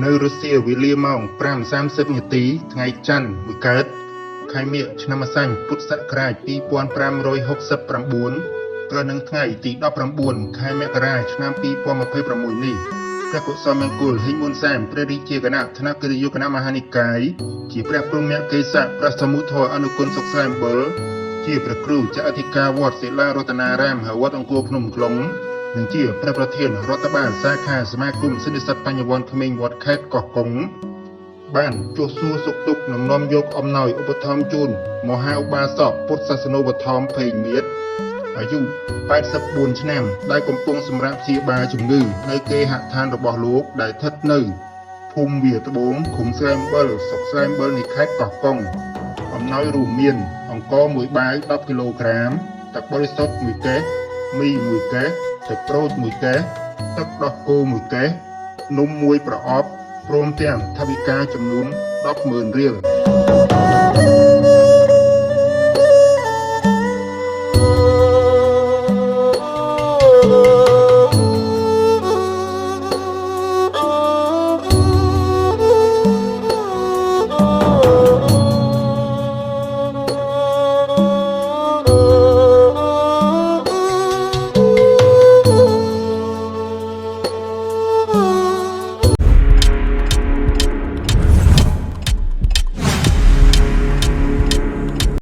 នៅរុស្ស៊ីវេលាម៉ោង 5:30 នាទីថ្ងៃច័ន្ទមួយកើតខែមិញឆ្នាំអាសាញ់ពុទ្ធសករាជ 2569 ត្រូវនឹងថ្ងៃទី 19 ខែមករាឆ្នាំ 2026 នេះព្រះកុសលមង្គលហេងមុនសាមព្រះរាជាគណៈថ្នាក់កិត្តិយសគណៈមហានិកាយជាព្រះព្រហ្មកេសៈព្រះសមុទ្ធរអនុគុណសុខសែនបុលជាព្រះគ្រូចៅអធិការវត្តសិលារតនារាមហៅវត្តអង្គរភ្នំក្លុងនិងជាព្រះប្រធានរដ្ឋបាលសាខាសមាគមសិទ្ធិសត្វបញ្ញវន្តក្មេងវត្តខេត្តកោះកុងបានចុះសួរសុខទុក្ខនិងនាំយកអំណោយឧបត្ថម្ភជូនមហាឧបាសកពុទ្ធសាសនូបត្ថម្ភភេងមៀតអាយុ84ឆ្នាំដែលកំពុងសម្រាប់ព្យាបាលជំងឺនៅគេហដ្ឋានរបស់លោកដែលស្ថិតនៅភូមិវាត្បូងឃុំសែមបិលស្រុកសែមបិលនៃខេត្តកោះកុងអំណោយរួមមានអង្ករ1បាវ10គីឡូក្រាមទឹកបរិសុទ្ធ1កេសមី1កេសទឹកក្រូច1កេសទឹកដោះគោ1កេសនំ1ប្រអប់ព្រមទាំងថវិកាចំនួន 10,000 រៀល